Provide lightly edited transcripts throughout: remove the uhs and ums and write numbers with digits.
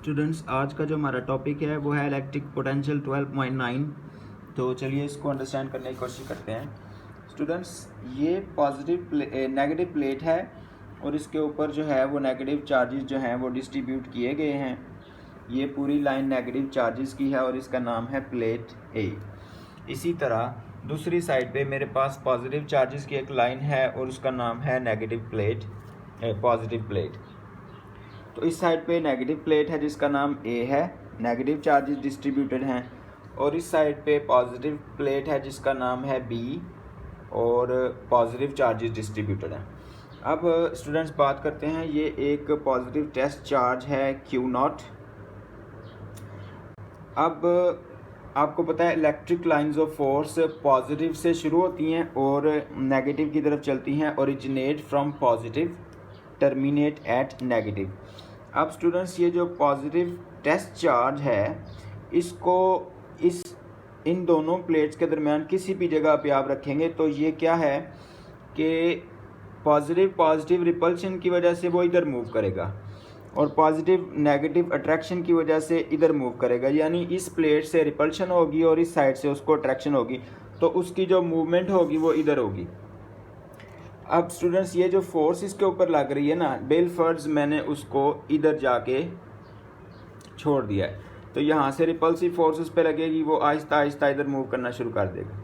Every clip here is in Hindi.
स्टूडेंट्स, आज का जो हमारा टॉपिक है वो है इलेक्ट्रिक पोटेंशियल 12.9। तो चलिए इसको अंडरस्टैंड करने की कोशिश करते हैं। स्टूडेंट्स, ये नेगेटिव प्लेट है और इसके ऊपर जो है वो नेगेटिव चार्जेस जो हैं वो डिस्ट्रीब्यूट किए गए हैं। ये पूरी लाइन नेगेटिव चार्जेस की है और इसका नाम है प्लेट ए। इसी तरह दूसरी साइड पे मेरे पास पॉजिटिव चार्जेस की एक लाइन है और उसका नाम है पॉजिटिव प्लेट। तो इस साइड पे नेगेटिव प्लेट है जिसका नाम ए है, नेगेटिव चार्जेस डिस्ट्रीब्यूटेड हैं, और इस साइड पे पॉजिटिव प्लेट है जिसका नाम है बी और पॉजिटिव चार्जेस डिस्ट्रीब्यूटेड हैं। अब स्टूडेंट्स बात करते हैं, ये एक पॉजिटिव टेस्ट चार्ज है क्यू नॉट। अब आपको पता है electric lines of force positive से शुरू होती हैं और नेगेटिव की तरफ चलती हैं, originate from positive terminate at negative. अब स्टूडेंट्स, ये जो पॉजिटिव टेस्ट चार्ज है इसको इन दोनों प्लेट्स के दरमियान किसी भी जगह पे आप रखेंगे तो ये क्या है कि पॉजिटिव रिपल्शन की वजह से वो इधर मूव करेगा और पॉजिटिव नेगेटिव अट्रैक्शन की वजह से इधर मूव करेगा। यानी इस प्लेट से रिपल्शन होगी और इस साइड से उसको अट्रैक्शन होगी, तो उसकी जो मूवमेंट होगी वो इधर होगी। अब स्टूडेंट्स, ये जो फोर्स इसके ऊपर लग रही है ना, बेल फर्ज मैंने उसको इधर जाके छोड़ दिया है, तो यहाँ से रिपल्सिव फोर्स उस पर लगेगी, वो आहिस्ता आहिस्ता इधर मूव करना शुरू कर देगा।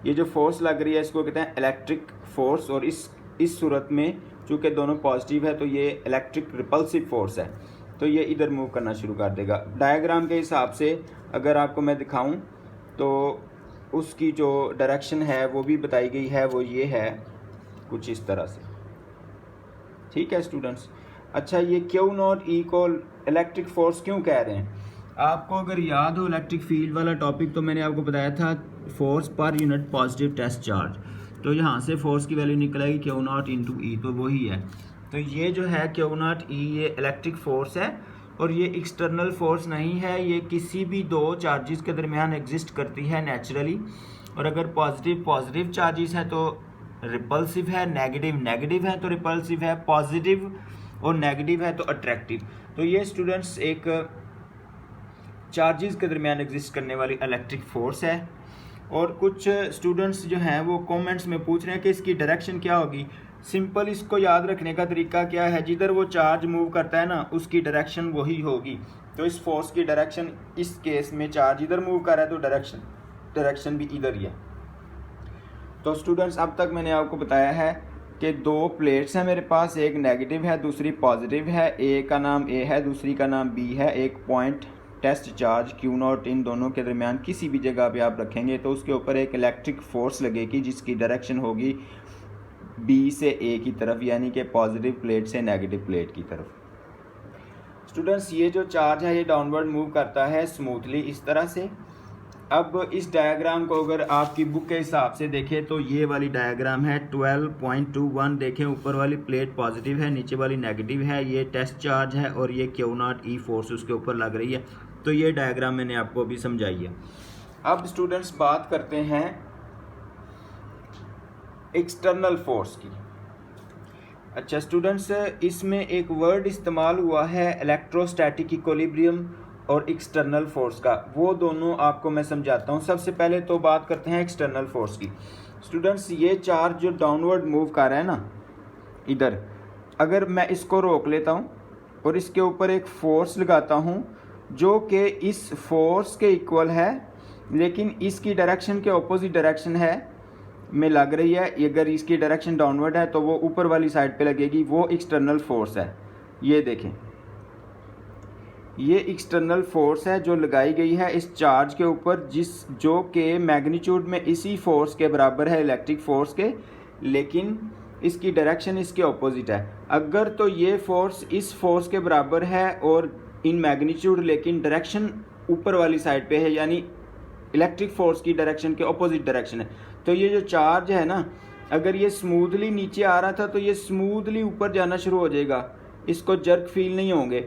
ये जो फोर्स लग रही है इसको कहते हैं इलेक्ट्रिक फोर्स, और इस सूरत में चूँकि दोनों पॉजिटिव है तो ये इलेक्ट्रिक रिपल्सिव फोर्स है, तो ये इधर मूव करना शुरू कर देगा। डायग्राम के हिसाब से अगर आपको मैं दिखाऊं तो उसकी जो डायरेक्शन है वो भी बताई गई है, वो ये है कुछ इस तरह से। ठीक है स्टूडेंट्स। अच्छा, ये क्यू नॉट ई को इलेक्ट्रिक फोर्स क्यों कह रहे हैं? आपको अगर याद हो इलेक्ट्रिक फील्ड वाला टॉपिक, तो मैंने आपको बताया था force per unit positive test charge, तो यहाँ से फोर्स की वैल्यू निकलेगी क्यू नॉट इंटू ई, तो वही है। तो ये जो है क्यू नॉट ई, ये इलेक्ट्रिक फोर्स है और ये एक्सटर्नल फोर्स नहीं है, ये किसी भी दो चार्जेस के दरमियान एग्जिस्ट करती है नेचुरली। और अगर पॉजिटिव चार्जेस है तो रिपल्सिव है, नेगेटिव है तो रिपल्सिव है, पॉजिटिव और नेगेटिव है तो अट्रैक्टिव। तो ये स्टूडेंट्स एक चार्जेस के दरमियान एग्जिस्ट करने वाली इलेक्ट्रिक फोर्स है। और कुछ स्टूडेंट्स जो हैं वो कमेंट्स में पूछ रहे हैं कि इसकी डायरेक्शन क्या होगी। सिंपल इसको याद रखने का तरीका क्या है, जिधर वो चार्ज मूव करता है ना उसकी डायरेक्शन वही होगी। तो इस फोर्स की डायरेक्शन, इस केस में चार्ज इधर मूव कर रहा है तो डायरेक्शन भी इधर ही है। तो स्टूडेंट्स, अब तक मैंने आपको बताया है कि दो प्लेट्स हैं मेरे पास, एक नेगेटिव है दूसरी पॉजिटिव है, ए का नाम ए है दूसरी का नाम बी है। एक point test charge Q naught इन दोनों के दरमियान किसी भी जगह पे आप रखेंगे तो उसके ऊपर एक इलेक्ट्रिक फोर्स लगेगी जिसकी डायरेक्शन होगी बी से ए की तरफ, यानी कि पॉजिटिव प्लेट से नेगेटिव प्लेट की तरफ। स्टूडेंट्स, ये जो चार्ज है ये डाउनवर्ड मूव करता है स्मूथली इस तरह से। अब इस डायग्राम को अगर आपकी बुक के हिसाब से देखें तो ये वाली डायग्राम है 12.21। देखें, ऊपर वाली प्लेट पॉजिटिव है, नीचे वाली नेगेटिव है, ये टेस्ट चार्ज है और ये क्यू नॉट ई फोर्स उसके ऊपर लग रही है। तो ये डायग्राम मैंने आपको अभी समझाई है। अब स्टूडेंट्स बात करते हैं एक्सटर्नल फोर्स की। अच्छा स्टूडेंट्स, इसमें एक वर्ड इस्तेमाल हुआ है इलेक्ट्रोस्टैटिक इक्विलिब्रियम और एक्सटर्नल फोर्स का, वो दोनों आपको मैं समझाता हूँ। सबसे पहले तो बात करते हैं एक्सटर्नल फोर्स की। स्टूडेंट्स, ये चार्ज जो डाउनवर्ड मूव कर रहा है ना इधर, अगर मैं इसको रोक लेता हूँ और इसके ऊपर एक फोर्स लगाता हूँ जो कि इस फोर्स के इक्वल है लेकिन इसकी डायरेक्शन के ऑपोजिट डायरेक्शन है में लग रही है, अगर इसकी डायरेक्शन डाउनवर्ड है तो वो ऊपर वाली साइड पे लगेगी, वो एक्सटर्नल फोर्स है। ये देखें, ये एक्सटर्नल फोर्स है जो लगाई गई है इस चार्ज के ऊपर, जो कि मैग्नीट्यूड में इसी फोर्स के बराबर है इलेक्ट्रिक फोर्स के, लेकिन इसकी डायरेक्शन इसके ऑपोजिट है। अगर तो ये फोर्स इस फोर्स के बराबर है और इन मैग्नीट्यूड, लेकिन डायरेक्शन ऊपर वाली साइड पे है, यानी इलेक्ट्रिक फोर्स की डायरेक्शन के ऑपोजिट डायरेक्शन है, तो ये जो चार्ज है ना, अगर ये स्मूथली नीचे आ रहा था तो ये स्मूथली ऊपर जाना शुरू हो जाएगा, इसको जर्क फील नहीं होंगे।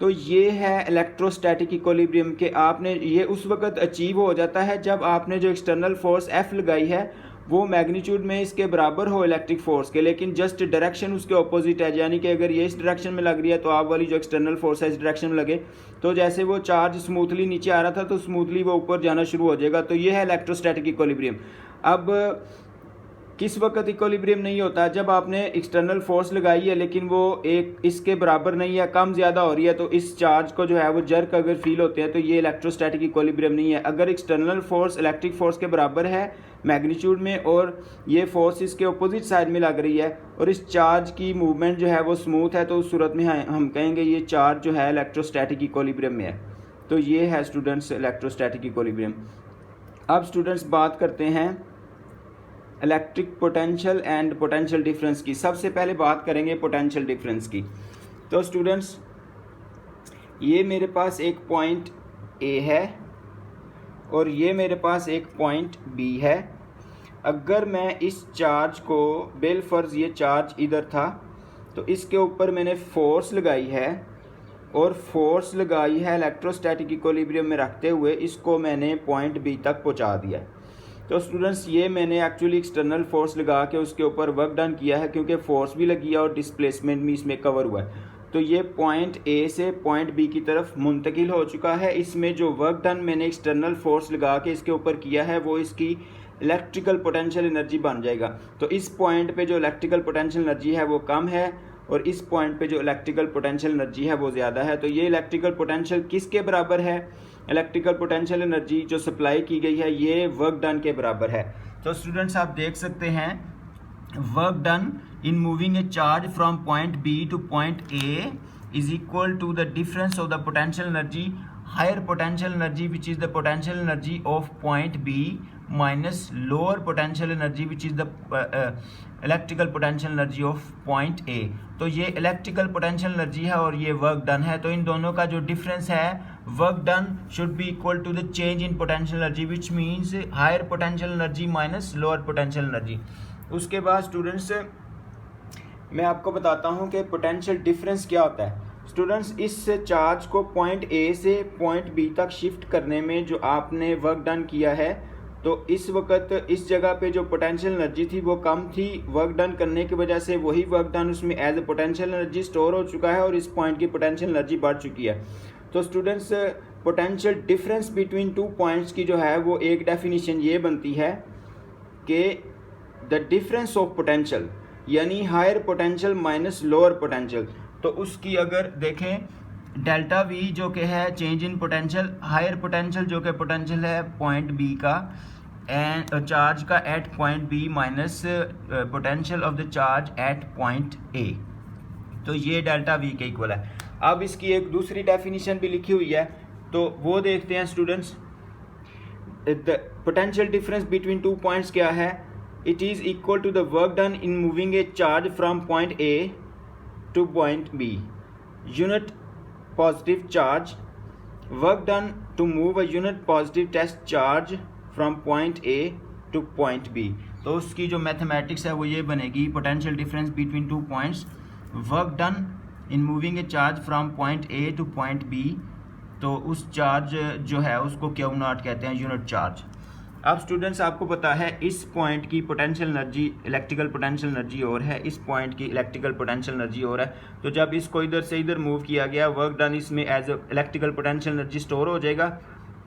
तो ये है इलेक्ट्रोस्टैटिक इक्विलिब्रियम के आपने ये उस वक्त अचीव हो जाता है जब आपने जो एक्सटर्नल फोर्स F लगाई है वो मैग्नीट्यूड में इसके बराबर हो इलेक्ट्रिक फोर्स के, लेकिन जस्ट डायरेक्शन उसके ऑपोजिट है, यानी कि अगर ये इस डायरेक्शन में लग रही है तो आप वाली जो एक्सटर्नल फोर्स है इस डायरेक्शन में लगे, तो जैसे वो चार्ज स्मूथली नीचे आ रहा था तो स्मूथली वो ऊपर जाना शुरू हो जाएगा। तो ये है इलेक्ट्रोस्टैटिक इक्विलिब्रियम। अब किस वक्त इक्विलिब्रियम नहीं होता? जब आपने एक्सटर्नल फोर्स लगाई है लेकिन वो एक इसके बराबर नहीं है, कम ज़्यादा हो रही है, तो इस चार्ज को जो है वो जर्क अगर फील होते हैं तो ये इलेक्ट्रोस्टैटिक इक्विलिब्रियम नहीं है। अगर एक्सटर्नल फोर्स इलेक्ट्रिक फोर्स के बराबर है मैग्नीट्यूड में और ये फोर्स इसके अपोजिट साइड में लग रही है और इस चार्ज की मूवमेंट जो है वो स्मूथ है, तो उस सूरत में हम कहेंगे ये चार्ज जो है इलेक्ट्रोस्टैटिक इक्विलिब्रियम में है। तो ये है स्टूडेंट्स इलेक्ट्रोस्टैटिक इक्विलिब्रियम। अब स्टूडेंट्स बात करते हैं electric potential and potential difference की। सबसे पहले बात करेंगे पोटेंशियल डिफरेंस की। तो स्टूडेंट्स ये मेरे पास एक पॉइंट ए है और ये मेरे पास एक पॉइंट बी है। अगर मैं इस चार्ज को बेलफर्ज ये चार्ज इधर था तो इसके ऊपर मैंने फोर्स लगाई है और फोर्स लगाई है इलेक्ट्रोस्टैटिक इक्विलिब्रियम में रखते हुए, इसको मैंने पॉइंट बी तक पहुंचा दिया। तो स्टूडेंट्स ये मैंने एक्चुअली एक्सटर्नल फोर्स लगा के उसके ऊपर वर्क डन किया है, क्योंकि फोर्स भी लगी है और डिस्प्लेसमेंट भी इसमें कवर हुआ है। तो ये पॉइंट ए से पॉइंट बी की तरफ मुंतकिल हो चुका है। इसमें जो वर्क डन मैंने एक्सटर्नल फोर्स लगा के इसके ऊपर किया है वो इसकी इलेक्ट्रिकल पोटेंशियल एनर्जी बन जाएगा। तो इस पॉइंट पे जो इलेक्ट्रिकल पोटेंशियल एनर्जी है वो कम है और इस पॉइंट पे जो इलेक्ट्रिकल पोटेंशियल एनर्जी है वो ज़्यादा है। तो ये इलेक्ट्रिकल पोटेंशियल किसके बराबर है? इलेक्ट्रिकल पोटेंशियल एनर्जी जो सप्लाई की गई है ये वर्क डन के बराबर है। तो स्टूडेंट्स आप देख सकते हैं work done in moving a charge from point B to point A is equal to the difference of the potential energy higher potential energy which is the potential energy of point B minus lower potential energy which is the electrical potential energy of point A. तो ये इलेक्ट्रिकल पोटेंशियल एनर्जी है और ये वर्क डन है। तो इन दोनों का जो डिफरेंस है work done should be equal to the change in potential energy which means higher potential energy minus lower potential energy. उसके बाद स्टूडेंट्स मैं आपको बताता हूँ कि पोटेंशियल डिफरेंस क्या होता है। स्टूडेंट्स इस चार्ज को पॉइंट ए से पॉइंट बी तक शिफ्ट करने में जो आपने वर्क डन किया है, तो इस वक्त इस जगह पे जो पोटेंशियल एनर्जी थी वो कम थी, वर्क डन करने की वजह से वही वर्क डन उसमें as a potential energy store हो चुका है और इस पॉइंट की पोटेंशियल एनर्जी बढ़ चुकी है। तो students potential difference between two points की जो है वो एक डेफिनेशन ये बनती है कि द डिफरेंस ऑफ पोटेंशियल यानी higher potential minus lower potential. तो उसकी अगर देखें डेल्टा वी जो कि है change in potential, higher potential जो कि पोटेंशियल है पॉइंट बी का एंड चार्ज का at point B minus potential of the charge at point A, तो ये डेल्टा वी के इक्वल है। अब इसकी एक दूसरी डेफिनेशन भी लिखी हुई है, तो वो देखते हैं students. The potential difference between two points क्या है? It is equal to the work done in moving a charge from point A to point B unit positive charge, work done to move a unit positive test charge from point A to point B। तो उसकी जो मैथमेटिक्स है वो ये बनेगी potential difference between two points, work done in moving a charge from point A to point B. तो उस चार्ज जो है उसको क्यू नॉट कहते हैं, यूनिट चार्ज। अब स्टूडेंट्स आपको पता है इस पॉइंट की potential energy electrical potential energy और है, इस पॉइंट की इलेक्ट्रिकल पोटेंशियल एनर्जी और है। तो जब इसको इधर से इधर मूव किया गया वर्क डन इसमें as electrical potential energy store हो जाएगा,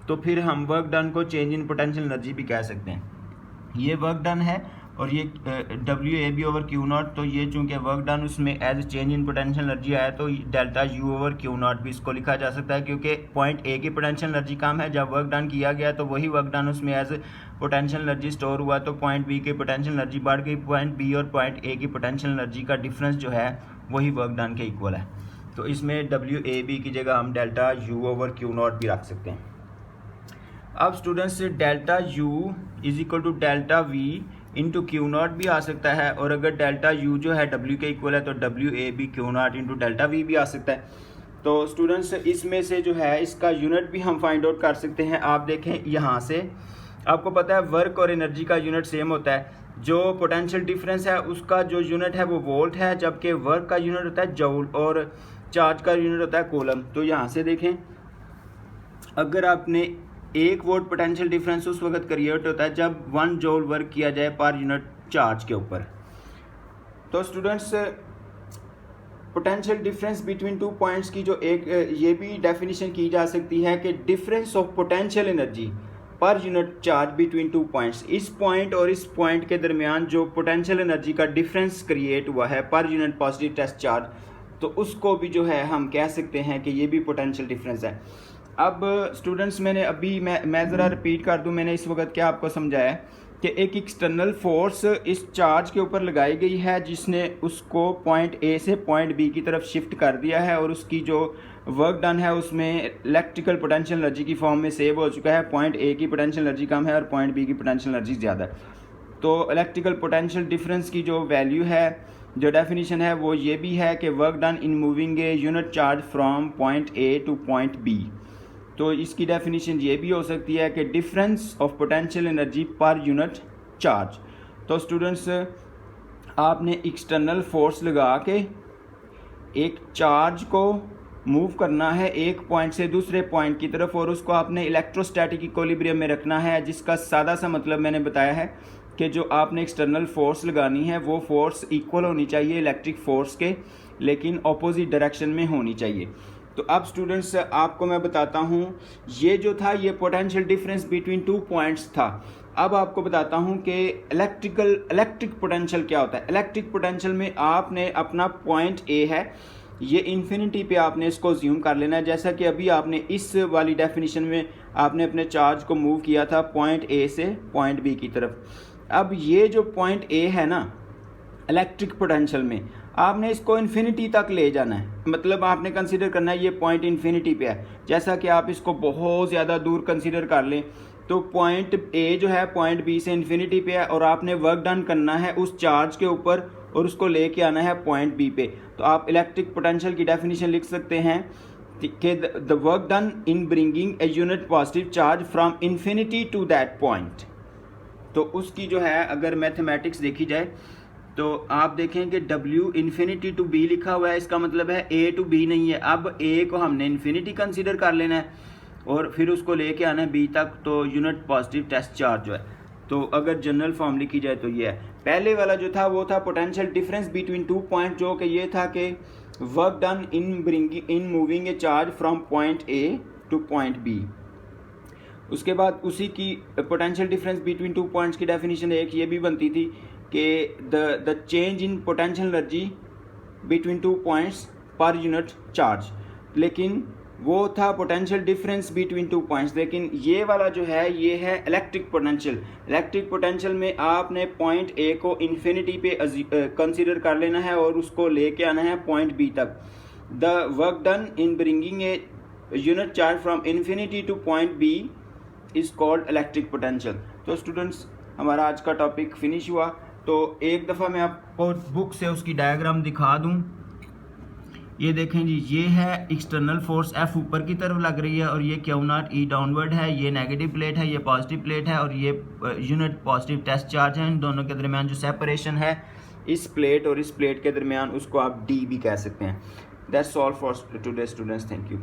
तो फिर हम वर्क डन को चेंज इन पोटेंशियल एनर्जी भी कह सकते हैं। ये वर्क डन है और ये W A B over Q naught, तो ये चूंकि वर्क डन उसमें as change in potential energy आया तो delta U over Q naught भी इसको लिखा जा सकता है, क्योंकि पॉइंट ए की पोटेंशियल एनर्जी कम है, जब वर्क डन किया गया तो वही वर्क डन उसमें एज पोटेंशियल एनर्जी स्टोर हुआ, तो पॉइंट बी की पोटेंशियल एनर्जी बढ़ गई। पॉइंट बी और पॉइंट ए की पोटेंशियल एनर्जी का डिफरेंस जो है वही वर्क डन के इक्वल है। तो इसमें डब्ल्यू ए बी की जगह हम delta U over Q naught भी रख सकते हैं। अब students delta U is equal to delta V into Q naught भी आ सकता है, और अगर डेल्टा यू जो है डब्ल्यू के इक्वल है तो W A B Q naught into delta V भी आ सकता है। तो स्टूडेंट्स इसमें से जो है इसका यूनिट भी हम फाइंड आउट कर सकते हैं। आप देखें यहाँ से आपको पता है वर्क और एनर्जी का यूनिट सेम होता है, जो पोटेंशियल डिफरेंस है उसका जो यूनिट है वो वोल्ट है, जबकि वर्क का यूनिट होता है जूल और चार्ज का यूनिट होता है कूलम। तो यहाँ से देखें अगर आपने 1 वोल्ट पोटेंशियल डिफरेंस उस वक्त क्रिएट होता है जब 1 जूल वर्क किया जाए पर यूनिट चार्ज के ऊपर। तो students potential difference between 2 points की जो एक ये भी डेफिनेशन की जा सकती है कि difference of potential energy per unit charge between 2 points, इस पॉइंट और इस पॉइंट के दरमियान जो पोटेंशियल एनर्जी का डिफरेंस क्रिएट हुआ है per unit positive test charge, तो उसको भी जो है हम कह सकते हैं कि ये भी पोटेंशियल डिफरेंस है। अब स्टूडेंट्स मैं ज़रा रिपीट कर दूं, मैंने इस वक्त क्या आपको समझाया कि एक एक्सटर्नल फोर्स इस चार्ज के ऊपर लगाई गई है जिसने उसको पॉइंट ए से पॉइंट बी की तरफ शिफ्ट कर दिया है और उसकी जो वर्क डन है उसमें इलेक्ट्रिकल पोटेंशियल एनर्जी की फॉर्म में सेव हो चुका है। पॉइंट ए की पोटेंशियल एनर्जी कम है और पॉइंट बी की पोटेंशियल एनर्जी ज़्यादा है। तो इलेक्ट्रिकल पोटेंशियल डिफरेंस की जो वैल्यू है, जो डेफिनेशन है, वो ये भी है कि work done in moving a unit charge from point A to point B. तो इसकी डेफिनेशन ये भी हो सकती है कि difference of potential energy per unit charge. तो स्टूडेंट्स आपने एक्सटर्नल फोर्स लगा के एक चार्ज को मूव करना है एक पॉइंट से दूसरे पॉइंट की तरफ और उसको आपने इलेक्ट्रोस्टैटिक इक्विलिब्रियम में रखना है, जिसका सादा सा मतलब मैंने बताया है कि जो आपने एक्सटर्नल फोर्स लगानी है वो फोर्स इक्वल होनी चाहिए इलेक्ट्रिक फोर्स के, लेकिन ऑपोजिट डायरेक्शन में होनी चाहिए। तो अब स्टूडेंट्स आपको मैं बताता हूँ, ये जो था ये पोटेंशियल डिफरेंस बिटवीन 2 पॉइंट्स था। अब आपको बताता हूँ कि इलेक्ट्रिक पोटेंशियल क्या होता है। इलेक्ट्रिक पोटेंशियल में आपने अपना पॉइंट ए है, ये इन्फिनिटी पे आपने इसको ज्यूम कर लेना है, जैसा कि अभी आपने इस वाली डेफिनेशन में आपने अपने चार्ज को मूव किया था पॉइंट ए से पॉइंट बी की तरफ। अब ये जो पॉइंट ए है ना, इलेक्ट्रिक पोटेंशियल में आपने इसको इन्फिनिटी तक ले जाना है, मतलब आपने कंसीडर करना है ये पॉइंट इन्फिनिटी पे है। जैसा कि आप इसको बहुत ज़्यादा दूर कंसीडर कर लें तो पॉइंट ए जो है पॉइंट बी से इन्फिनिटी पे है और आपने वर्क डन करना है उस चार्ज के ऊपर और उसको लेके आना है पॉइंट बी पे। तो आप इलेक्ट्रिक पोटेंशियल की डेफिनेशन लिख सकते हैं कि the work done in bringing a unit positive charge from infinity to that point. तो उसकी जो है अगर मैथमेटिक्स देखी जाए तो आप देखें कि W इन्फिनिटी टू B लिखा हुआ है, इसका मतलब है A टू B नहीं है। अब A को हमने इन्फिनिटी कंसीडर कर लेना है और फिर उसको लेके आना है B तक, तो यूनिट पॉजिटिव टेस्ट चार्ज जो है। तो अगर जनरल फॉर्म लिखी जाए तो ये है। पहले वाला जो था वो था पोटेंशियल डिफरेंस बिटवीन 2 पॉइंट, जो कि ये था कि work done in moving a charge from point A two point B। उसके बाद उसी की पोटेंशियल डिफरेंस बिटवीन 2 पॉइंट्स की डेफिनेशन एक ये भी बनती थी कि the change in potential energy between 2 points पर यूनिट चार्ज, लेकिन वो था पोटेंशियल डिफरेंस बिटवीन 2 पॉइंट्स। लेकिन ये वाला जो है ये है इलेक्ट्रिक पोटेंशियल। इलेक्ट्रिक पोटेंशियल में आपने पॉइंट ए को इन्फिनिटी पे कंसीडर कर लेना है और उसको लेके आना है पॉइंट बी तक। The work done in bringing a unit charge from infinity to point B is called electric potential. तो स्टूडेंट्स हमारा आज का टॉपिक फिनिश हुआ। तो एक दफ़ा मैं आपको बुक से उसकी डायग्राम दिखा दूं। ये देखें जी, ये है एक्सटर्नल फोर्स F ऊपर की तरफ लग रही है और ये Q0 E डाउनवर्ड है, ये नेगेटिव प्लेट है, ये पॉजिटिव प्लेट है और ये यूनिट पॉजिटिव टेस्ट चार्ज है। इन दोनों के दरमियान जो सेपरेशन है इस प्लेट और इस प्लेट के दरमियान, उसको आप D भी कह सकते हैं। That's all for today students, thank you.